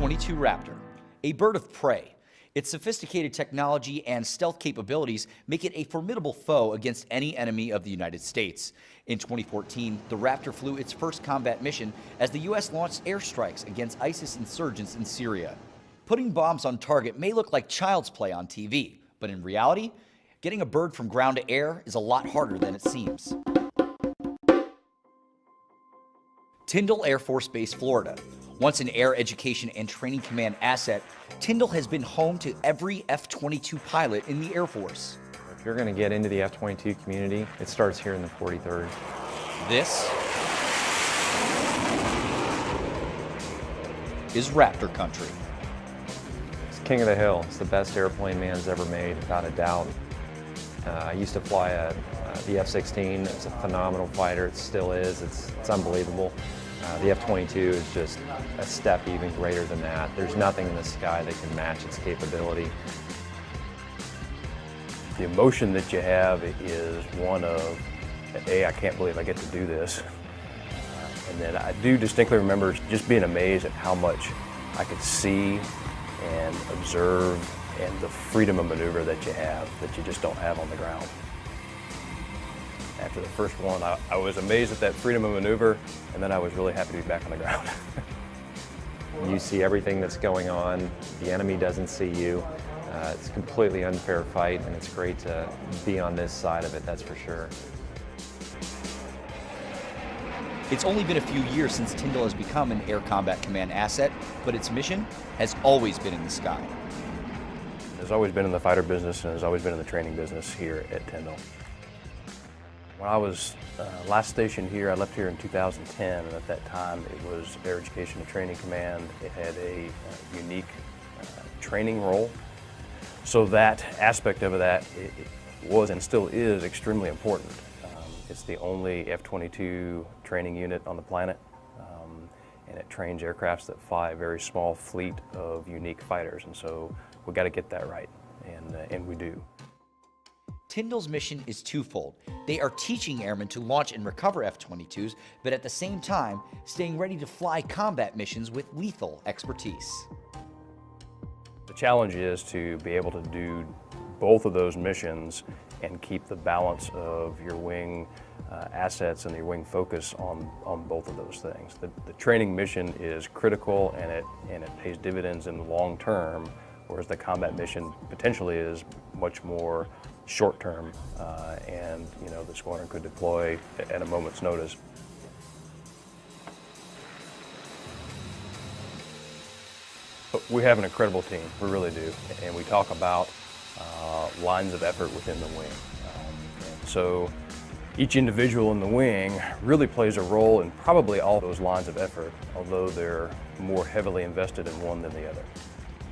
F-22 Raptor, a bird of prey. Its sophisticated technology and stealth capabilities make it a formidable foe against any enemy of the United States. In 2014, the Raptor flew its first combat mission as the U.S. launched airstrikes against ISIS insurgents in Syria. Putting bombs on target may look like child's play on TV, but in reality, getting a bird from ground to air is a lot harder than it seems. Tyndall Air Force Base, Florida. Once an Air Education and Training Command asset, Tyndall has been home to every F-22 pilot in the Air Force. If you're going to get into the F-22 community, it starts here in the 43rd. This is Raptor country. It's king of the hill. It's the best airplane man's ever made, without a doubt. I used to fly the F-16. It's a phenomenal fighter. It still is. It's unbelievable. The F-22 is just a step even greater than that. There's nothing in the sky that can match its capability. The emotion that you have is one of, A, I can't believe I get to do this. And then I do distinctly remember just being amazed at how much I could see and observe, and the freedom of maneuver that you just don't have on the ground. After the first one, I was amazed at that freedom of maneuver, and then I was really happy to be back on the ground. You see everything that's going on. The enemy doesn't see you. It's a completely unfair fight, and it's great to be on this side of it, that's for sure. It's only been a few years since Tyndall has become an Air Combat Command asset, but its mission has always been in the sky. It's always been in the fighter business, and has always been in the training business here at Tyndall. When I was last stationed here, I left here in 2010, and at that time it was Air Education and Training Command. It had a unique training role. So that aspect of that it was and still is extremely important. It's the only F-22 training unit on the planet, and it trains aircrafts that fly a very small fleet of unique fighters, and so we got to get that right, and we do. Tyndall's mission is twofold. They are teaching airmen to launch and recover F-22s, but at the same time, staying ready to fly combat missions with lethal expertise. The challenge is to be able to do both of those missions and keep the balance of your wing assets and your wing focus on both of those things. The training mission is critical, and it pays dividends in the long term, whereas the combat mission potentially is much more short term, and the squadron could deploy at a moment's notice. But we have an incredible team, we really do, and we talk about lines of effort within the wing. And so each individual in the wing really plays a role in probably all those lines of effort, although they're more heavily invested in one than the other.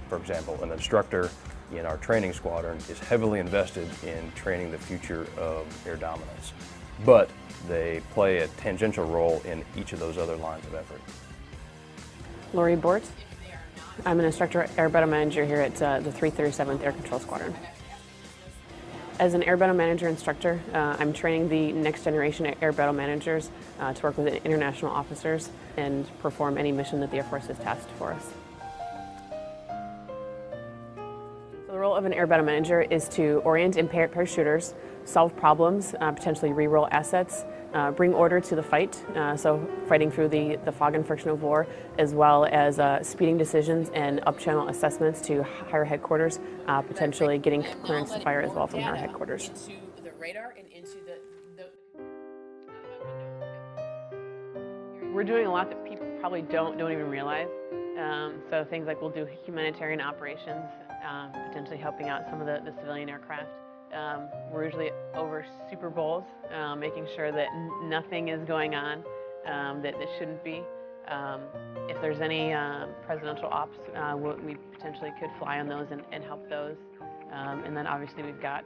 For example, an instructor in our training squadron is heavily invested in training the future of air dominance, but they play a tangential role in each of those other lines of effort. Lori Bort. I'm an instructor air battle manager here at the 337th Air Control Squadron. As an air battle manager instructor, I'm training the next generation air battle managers to work with international officers and perform any mission that the Air Force has tasked for us. So the role of an air battle manager is to orient and parachuters, solve problems, potentially re-roll assets, bring order to the fight, so fighting through the fog and friction of war, as well as speeding decisions and up-channel assessments to higher headquarters, potentially getting clearance to fire as well from higher headquarters. Into the radar and into the... We're doing a lot that people probably don't even realize. So things like we'll do humanitarian operations, potentially helping out some of the civilian aircraft. We're usually over Super Bowls, making sure that nothing is going on that shouldn't be. If there's any presidential ops, we potentially could fly on those and help those. And then obviously we've got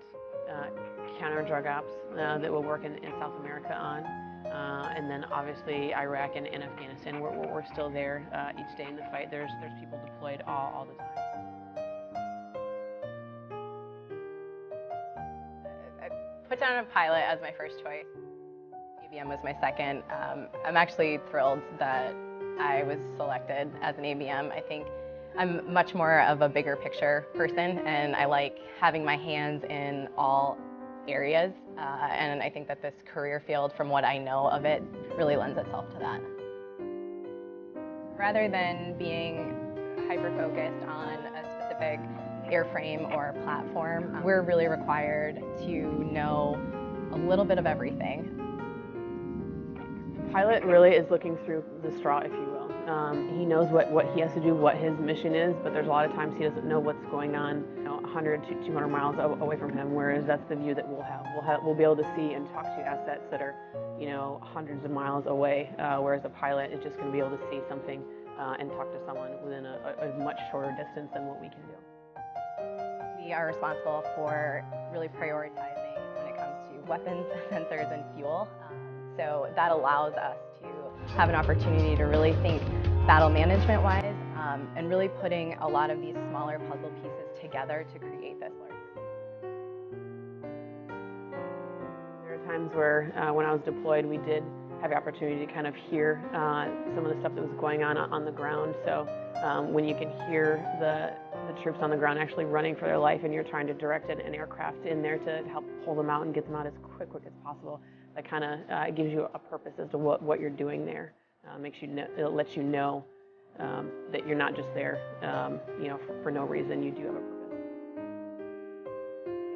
counter-drug ops that we'll work in South America on. And then obviously Iraq and Afghanistan, we're still there each day in the fight. There's people deployed all the time. Put down a pilot as my first choice. ABM was my second. I'm actually thrilled that I was selected as an ABM. I think I'm much more of a bigger picture person, and I like having my hands in all areas, and I think that this career field, from what I know of it, really lends itself to that. Rather than being hyper-focused on a specific airframe or platform, we're really required to know a little bit of everything. The pilot really is looking through the straw, if you will. He knows what he has to do, what his mission is, but there's a lot of times he doesn't know what's going on 100 to 200 miles away from him, whereas that's the view that we'll have. We'll be able to see and talk to assets that are, hundreds of miles away, whereas a pilot is just going to be able to see something and talk to someone within a much shorter distance than what we can do. We are responsible for really prioritizing when it comes to weapons, sensors, and fuel. So that allows us to have an opportunity to really think battle management-wise and really putting a lot of these smaller puzzle pieces together to create this larger. There are times where when I was deployed, we did have the opportunity to kind of hear some of the stuff that was going on the ground. So when you can hear the troops on the ground actually running for their life, and you're trying to direct an aircraft in there to help pull them out and get them out as quick as possible, that kind of gives you a purpose as to what you're doing there. It lets you know that you're not just there, for no reason. You do have a purpose.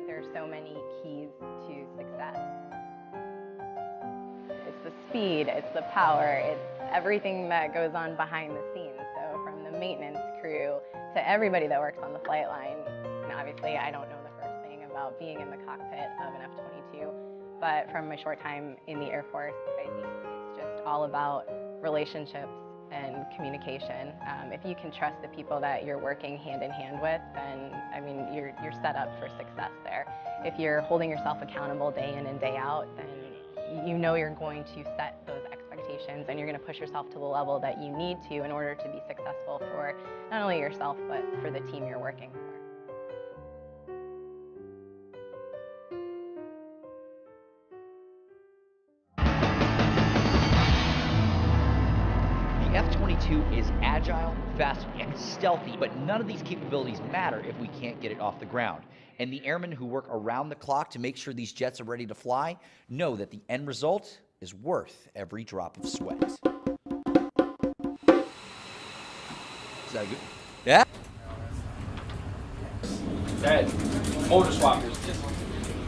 There's so many keys to success. It's the speed, it's the power, it's everything that goes on behind the scenes. So from the maintenance crew to everybody that works on the flight line. And obviously, I don't know the first thing about being in the cockpit of an F-22, but from my short time in the Air Force, I think it's just all about relationships and communication. If you can trust the people that you're working hand in hand with, then you're set up for success there. If you're holding yourself accountable day in and day out, then you know you're going to set those expectations and you're going to push yourself to the level that you need to in order to be successful for not only yourself, but for the team you're working for. The F-22 is agile, fast, and stealthy, but none of these capabilities matter if we can't get it off the ground. And the airmen who work around the clock to make sure these jets are ready to fly know that the end result is worth every drop of sweat. Is that good? Yeah? That motor swap is just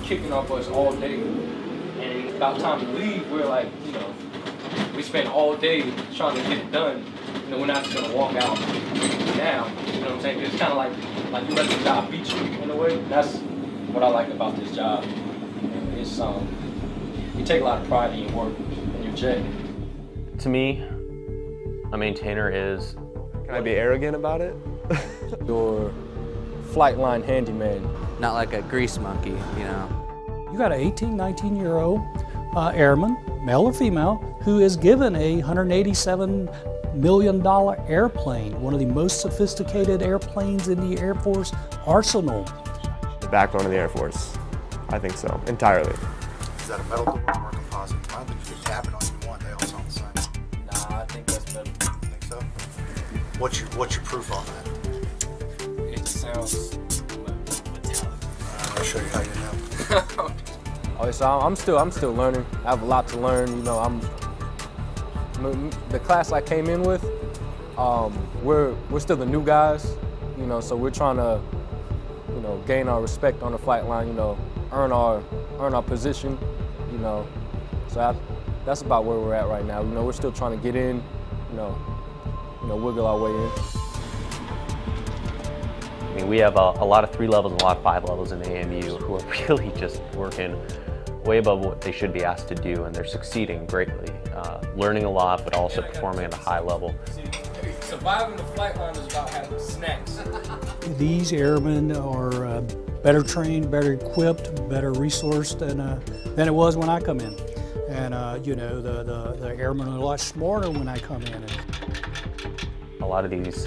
kicking off us all day. And about time to leave, we're like, we spent all day trying to get it done. We're not just gonna walk out now. You know what I'm saying? It's kind of like you let the job beat you in a way. That's what I like about this job. It's you take a lot of pride in your work and your jet. To me, a maintainer is. Can I be arrogant about it? Your flight line handyman. Not like a grease monkey, You got an 18, 19-year-old airman, male or female, who is given a $187 million airplane, one of the most sophisticated airplanes in the Air Force arsenal. The backbone of the Air Force. I think so, entirely. Is that a metal door or a composite? I don't think you can tap it on either one. They all sound the same. Nah, I think that's metal. You think so? What's your proof on that? It sounds metallic. I'll show you how you know. Oh, so I'm still learning. I have a lot to learn. The class I came in with, we're still the new guys. So we're trying to, gain our respect on the flight line. Earn our position. So that's about where we're at right now. We're still trying to get in. Wiggle our way in. We have a lot of 3 levels and a lot of 5 levels in the AMU who are really just working way above what they should be asked to do, and they're succeeding greatly, learning a lot, but also performing at a high level. Surviving the flight line is about having snacks. These airmen are better trained, better equipped, better resourced than it was when I come in. And the airmen are a lot smarter when I come in. A lot of these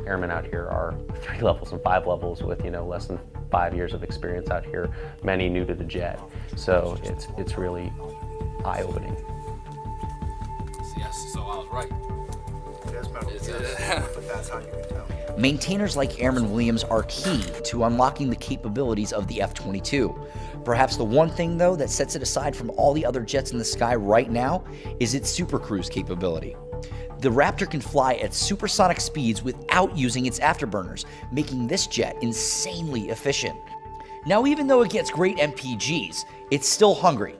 airmen out here are 3 levels and 5 levels with less than 5 years of experience out here, many new to the jet. So it's really eye-opening. Yes, so I was right. It is metal, yes, but that's how you can tell. Maintainers like Airman Williams are key to unlocking the capabilities of the F-22. Perhaps the one thing, though, that sets it aside from all the other jets in the sky right now is its supercruise capability. The Raptor can fly at supersonic speeds without using its afterburners, making this jet insanely efficient. Now, even though it gets great MPGs, it's still hungry.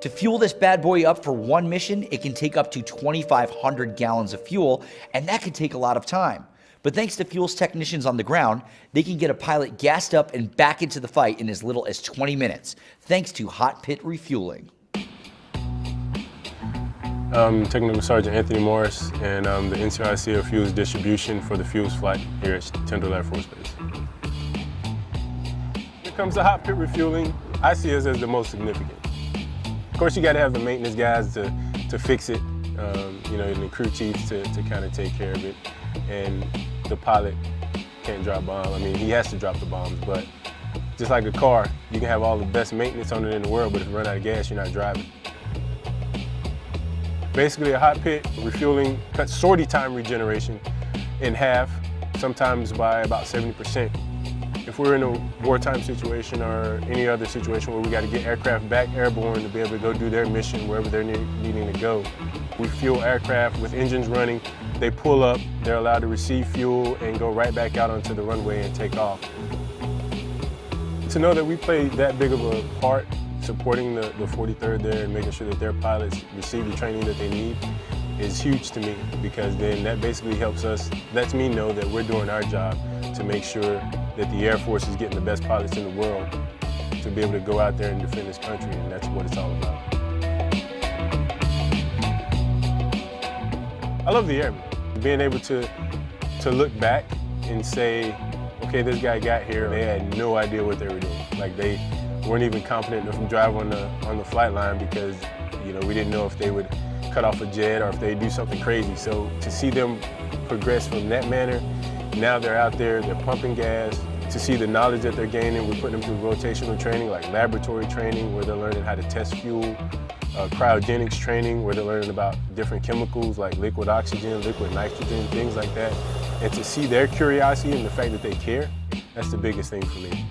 To fuel this bad boy up for one mission, it can take up to 2,500 gallons of fuel, and that could take a lot of time. But thanks to fuels technicians on the ground, they can get a pilot gassed up and back into the fight in as little as 20 minutes, thanks to hot pit refueling. I'm Technical Sergeant Anthony Morris, and I'm the NCIC of Fuels Distribution for the Fuels Flight here at Tyndall Air Force Base. When it comes to hot pit refueling, I see us as the most significant. Of course, you got to have the maintenance guys to fix it, you know, and the crew chiefs to kind of take care of it. And the pilot can't drop bombs. I mean, he has to drop the bombs, but just like a car, you can have all the best maintenance on it in the world, but if you run out of gas, you're not driving. Basically, a hot pit refueling cuts sortie time regeneration in half, sometimes by about 70%. If we're in a wartime situation or any other situation where we got to get aircraft back airborne to be able to go do their mission wherever they're needing to go, we fuel aircraft with engines running. They pull up, they're allowed to receive fuel and go right back out onto the runway and take off. To know that we played that big of a part supporting the 43rd there and making sure that their pilots receive the training that they need is huge to me, because then that basically lets me know that we're doing our job to make sure that the Air Force is getting the best pilots in the world to be able to go out there and defend this country, and that's what it's all about. I love the Airmen. Being able to look back and say, okay, this guy got here, they had no idea what they were doing. Like, they weren't even confident enough to drive on the flight line because, you know, we didn't know if they would cut off a jet or if they'd do something crazy. So to see them progress from that manner, now they're out there, they're pumping gas. To see the knowledge that they're gaining, we're putting them through rotational training, like laboratory training, where they're learning how to test fuel, cryogenics training, where they're learning about different chemicals like liquid oxygen, liquid nitrogen, things like that. And to see their curiosity and the fact that they care, that's the biggest thing for me.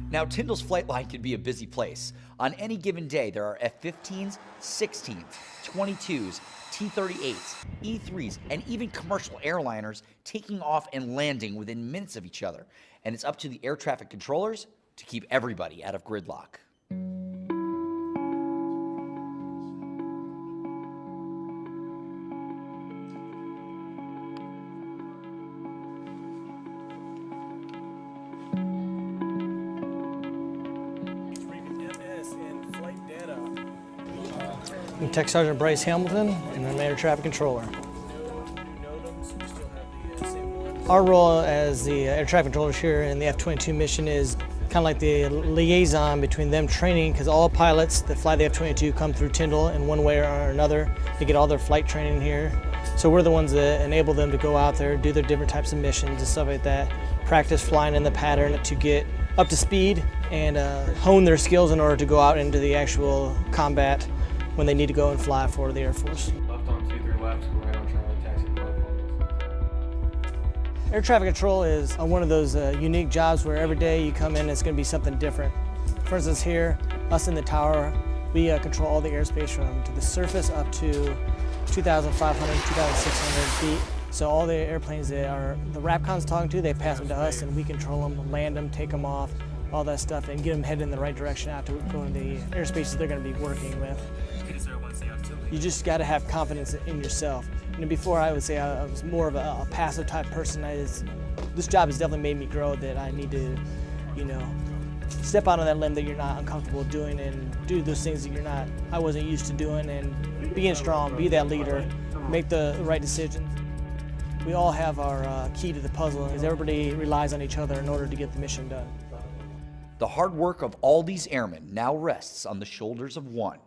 Now, Tyndall's flight line can be a busy place. On any given day, there are F-15s, 16s, 22s, T-38s, E-3s, and even commercial airliners taking off and landing within minutes of each other. And it's up to the air traffic controllers to keep everybody out of gridlock. I'm Tech Sergeant Bryce Hamilton, and I'm Air Traffic Controller. Our role as the air traffic controllers here in the F-22 mission is kind of like the liaison between them training, because all pilots that fly the F-22 come through Tyndall in one way or another. They get all their flight training here. So we're the ones that enable them to go out there, do their different types of missions and stuff like that, practice flying in the pattern to get up to speed and hone their skills in order to go out into the actual combat when they need to go and fly for the Air Force. Left on 2-3 left, go ahead on Charlie, taxi. Air traffic control is one of those unique jobs where every day you come in, it's going to be something different. For instance, here, us in the tower, we control all the airspace from to the surface up to 2,500, 2,600 feet. So all the airplanes that the RAPCON's talking to, they pass them to us, and we control them, land them, take them off, all that stuff, and get them headed in the right direction out to go in the airspaces they're going to be working with. You just got to have confidence in yourself. And before, I would say I was more of a passive type person. This job has definitely made me grow, that I need to, you know, step out on that limb that you're not uncomfortable doing and do those things that I wasn't used to doing, and being strong, be that leader, make the right decisions. We all have our key to the puzzle, because everybody relies on each other in order to get the mission done. The hard work of all these airmen now rests on the shoulders of one.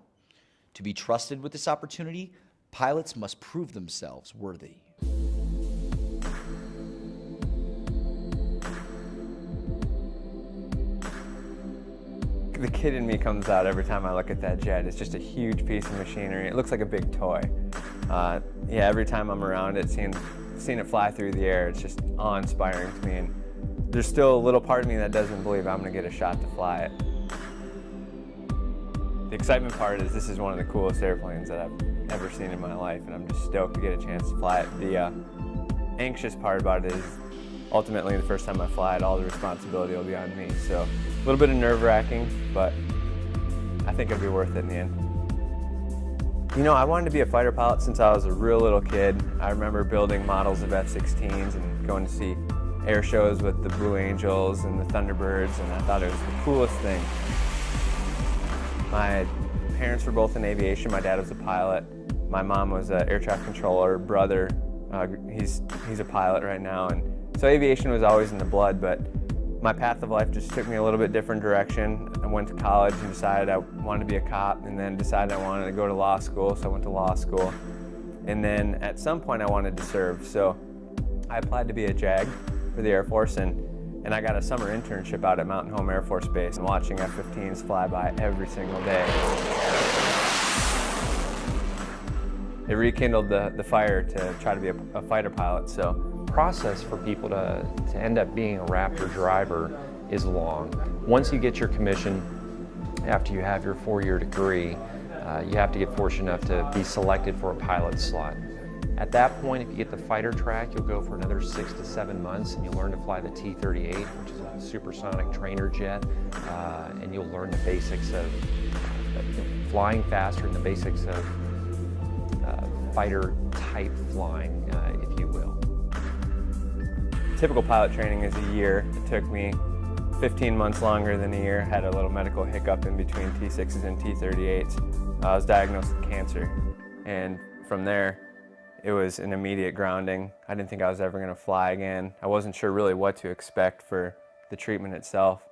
To be trusted with this opportunity, pilots must prove themselves worthy. The kid in me comes out every time I look at that jet. It's just a huge piece of machinery. It looks like a big toy. Yeah, every time I'm around it, seeing seeing it fly through the air, it's just awe-inspiring to me. And there's still a little part of me that doesn't believe I'm going to get a shot to fly it. The excitement part is this is one of the coolest airplanes that I've ever seen in my life, and I'm just stoked to get a chance to fly it. The anxious part about it is ultimately the first time I fly it, all the responsibility will be on me. So a little bit of nerve-wracking, but I think it'll be worth it in the end. You know, I wanted to be a fighter pilot since I was a real little kid. I remember building models of F-16s and going to see air shows with the Blue Angels and the Thunderbirds, and I thought it was the coolest thing. My parents were both in aviation. My dad was a pilot. My mom was an air traffic controller. Brother, he's a pilot right now, and so aviation was always in the blood, but my path of life just took me a little bit different direction. I went to college and decided I wanted to be a cop, and then decided I wanted to go to law school, so I went to law school. And then at some point I wanted to serve, so I applied to be a JAG for the Air Force, and I got a summer internship out at Mountain Home Air Force Base, and watching F-15s fly by every single day. It rekindled the fire to try to be a fighter pilot. So process for people to end up being a Raptor driver is long. Once you get your commission, after you have your 4-year degree, you have to get fortunate enough to be selected for a pilot slot. At that point, if you get the fighter track, you'll go for another 6 to 7 months, and you'll learn to fly the T-38, which is a supersonic trainer jet, and you'll learn the basics of flying faster and the basics of fighter type flying, if you will. Typical pilot training is a year. It took me 15 months longer than a year. Had a little medical hiccup in between T6s and T38s. I was diagnosed with cancer, and from there it was an immediate grounding. I didn't think I was ever going to fly again. I wasn't sure really what to expect for the treatment itself.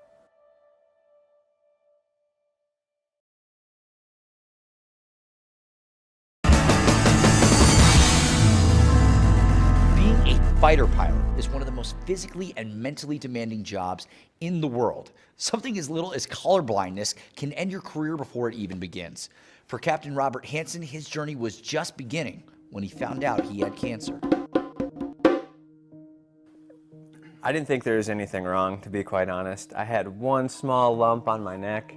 Fighter pilot is one of the most physically and mentally demanding jobs in the world. Something as little as colorblindness can end your career before it even begins. For Captain Robert Hansen, his journey was just beginning when he found out he had cancer. I didn't think there was anything wrong, to be quite honest. I had one small lump on my neck,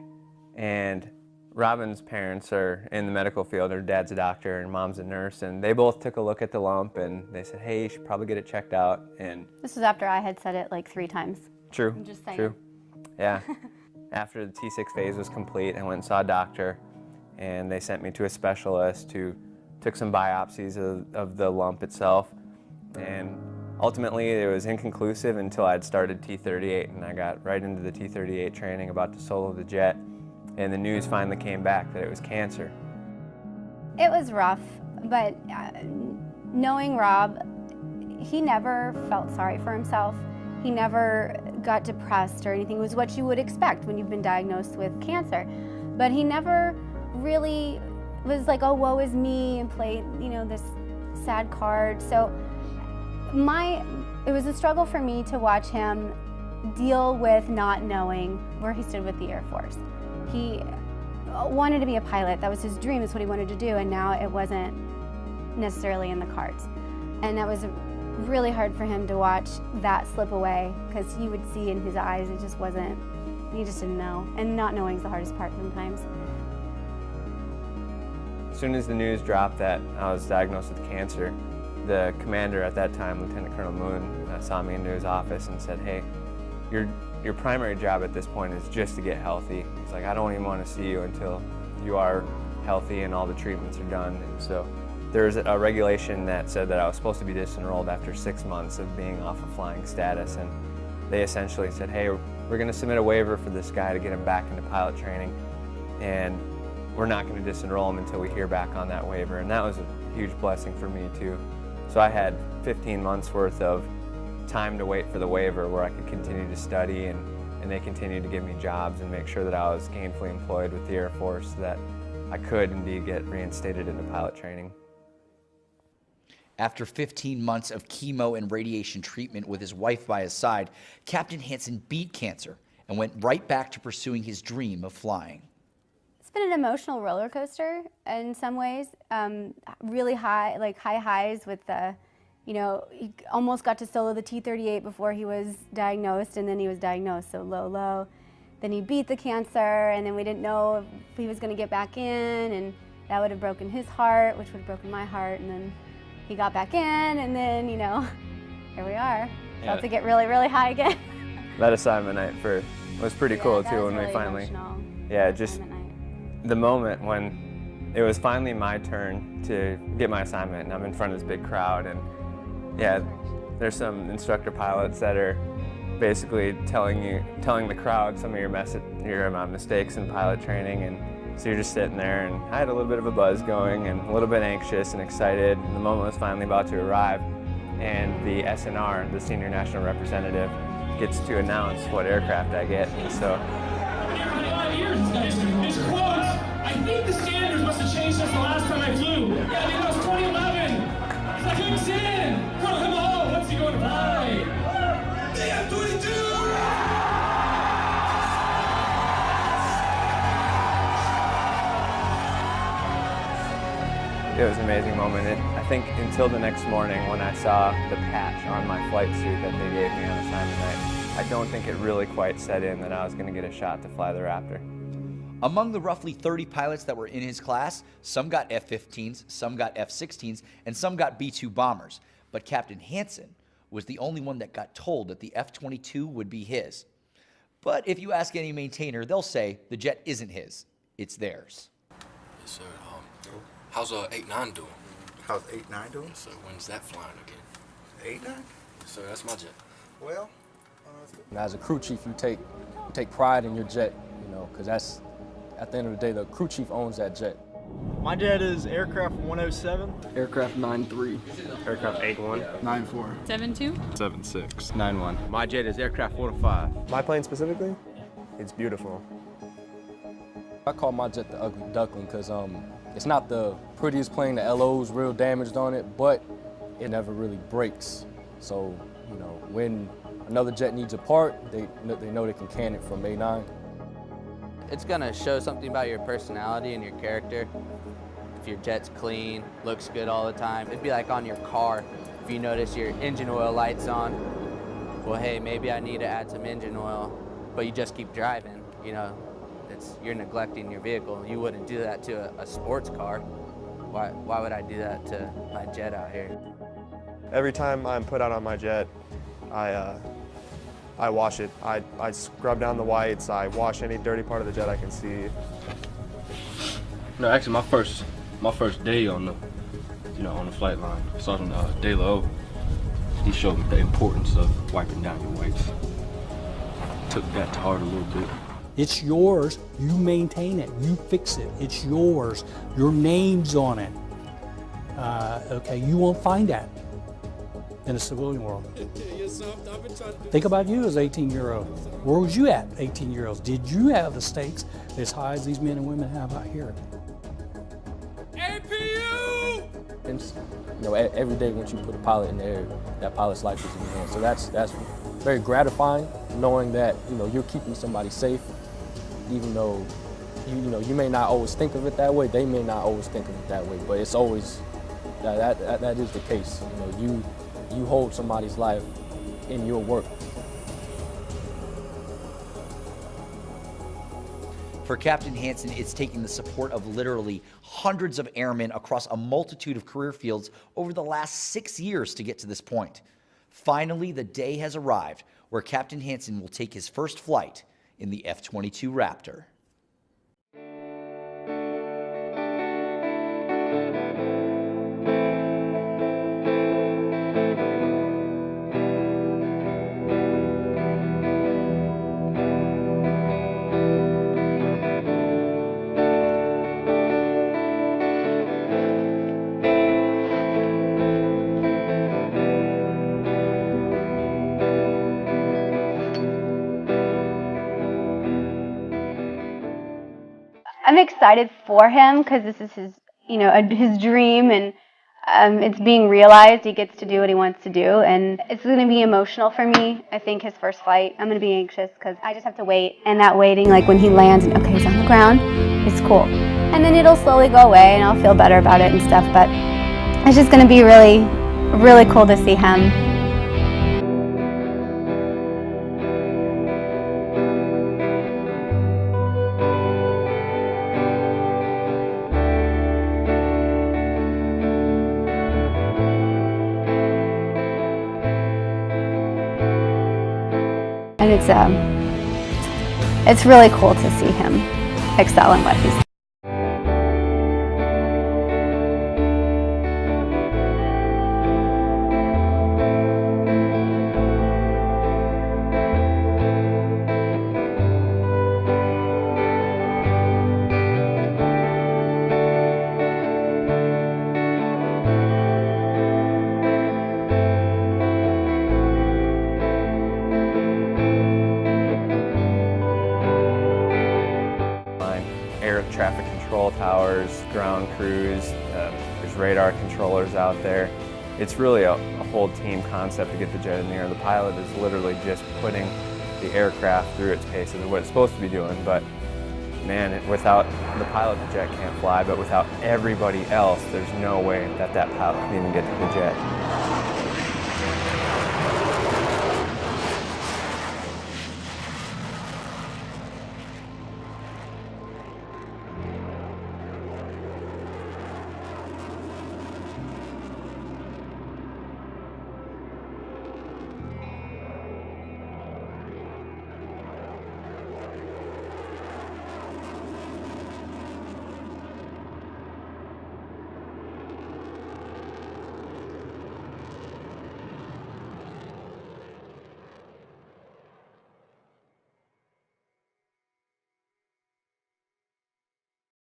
and Robin's parents are in the medical field. Her dad's a doctor and mom's a nurse, and they both took a look at the lump and they said, hey, you should probably get it checked out. And this was after I had said it like 3 times. True, I'm just saying. True. Yeah. After the T6 phase was complete, I went and saw a doctor, and they sent me to a specialist who took some biopsies of the lump itself. And ultimately, it was inconclusive until I'd started T38, and I got right into the T38 training, about to solo the jet. And the news finally came back that it was cancer. It was rough, but knowing Rob, he never felt sorry for himself. He never got depressed or anything. It was what you would expect when you've been diagnosed with cancer. But he never really was like, oh, woe is me, and played, you know, this sad card. So it was a struggle for me to watch him deal with not knowing where he stood with the Air Force. He wanted to be a pilot. That was his dream. That's what he wanted to do, and now it wasn't necessarily in the cards. And that was really hard for him to watch that slip away, because you would see in his eyes it just wasn't, he just didn't know. And not knowing is the hardest part sometimes. As soon as the news dropped that I was diagnosed with cancer, the commander at that time, Lieutenant Colonel Moon, saw me into his office and said, hey, your primary job at this point is just to get healthy. He's like, I don't even want to see you until you are healthy and all the treatments are done. And so there's a regulation that said that I was supposed to be disenrolled after 6 months of being off of flying status. And they essentially said, hey, we're going to submit a waiver for this guy to get him back into pilot training. And we're not going to disenroll him until we hear back on that waiver. And that was a huge blessing for me too. So I had 15 months worth of time to wait for the waiver where I could continue to study, and they continued to give me jobs and make sure that I was gainfully employed with the Air Force so that I could indeed get reinstated into pilot training. After 15 months of chemo and radiation treatment with his wife by his side, Captain Hansen beat cancer and went right back to pursuing his dream of flying. It's been an emotional roller coaster in some ways. Really high, like high highs with the You know, he almost got to solo the T-38 before he was diagnosed, and then he was diagnosed, so low. Then he beat the cancer, and then we didn't know if he was going to get back in, and that would have broken his heart, which would have broken my heart, and then he got back in, and then, you know, here we are. About to get really, really high again. That assignment night was pretty cool too when really we finally, emotional. just the moment when it was finally my turn to get my assignment, and I'm in front of this big crowd, and yeah, there's some instructor pilots that are basically telling the crowd some of your mistakes in pilot training, and so you're just sitting there, and I had a little bit of a buzz going and a little bit anxious and excited, and the moment was finally about to arrive, and the SNR, the Senior National Representative, gets to announce what aircraft I get, and so. His quote, I think the standards must have changed since the last time I flew. Yeah, I think that was 2011. He's like, who's in? Come on, what's he going to fly? The F-22! It was an amazing moment. I think until the next morning when I saw the patch on my flight suit that they gave me on assignment night, I don't think it really quite set in that I was going to get a shot to fly the Raptor. Among the roughly 30 pilots that were in his class, some got F-15s, some got F-16s, and some got B-2 bombers. But Captain Hansen was the only one that got told that the F-22 would be his. But if you ask any maintainer, they'll say the jet isn't his, it's theirs. Yes, sir. How's 8-9 doing? How's 8-9 doing? So when's that flying again? 8-9? So that's my jet. Well, as a crew chief, you take pride in your jet, you know, because that's, at the end of the day, the crew chief owns that jet. My jet is aircraft 107. Aircraft 93. Aircraft 81. 94. 72. 76. 91. My jet is aircraft 105. My plane specifically, it's beautiful. I call my jet the ugly duckling because it's not the prettiest plane, the LO's real damaged on it, but it never really breaks. So, you know, when another jet needs a part, they know they can can it from A9. It's gonna show something about your personality and your character. If your jet's clean, looks good all the time. It'd be like on your car. If you notice your engine oil light's on, well, hey, maybe I need to add some engine oil, but you just keep driving, you know. You're neglecting your vehicle. You wouldn't do that to a sports car. Why would I do that to my jet out here? Every time I'm put out on my jet, I wash it. I scrub down the whites. I wash any dirty part of the jet I can see. No, actually, my first day on the flight line, Sergeant De La, he showed me the importance of wiping down your whites. Took that to heart a little bit. It's yours, you maintain it, you fix it, it's yours, your name's on it. Okay, you won't find that in the civilian world. Think about you as 18-year-old. Where was you at, 18-year-olds? Did you have the stakes as high as these men and women have out here? APU! And, you know, every day once you put a pilot in the air, that pilot's life is in your hands. So that's very gratifying, knowing that, you know, you're keeping somebody safe. Even though you may not always think of it that way, they may not always think of it that way, but it's always that is the case. You know, you hold somebody's life in your work. For Captain Hansen, it's taking the support of literally hundreds of airmen across a multitude of career fields over the last 6 years to get to this point. Finally, the day has arrived where Captain Hansen will take his first flight in the F-22 Raptor. I'm excited for him because this is his, his dream, and it's being realized. He gets to do what he wants to do, and it's going to be emotional for me. I think his first flight, I'm going to be anxious because I just have to wait, and that waiting, like when he lands and okay, he's on the ground, it's cool, and then it'll slowly go away, and I'll feel better about it and stuff. But it's just going to be really really cool to see him. And it's really cool to see him excel in what he's doing. Air traffic control towers, ground crews, there's radar controllers out there. It's really a whole team concept to get the jet in the air. The pilot is literally just putting the aircraft through its paces and what it's supposed to be doing, but man, without the pilot, the jet can't fly, but without everybody else, there's no way that pilot can even get to the jet.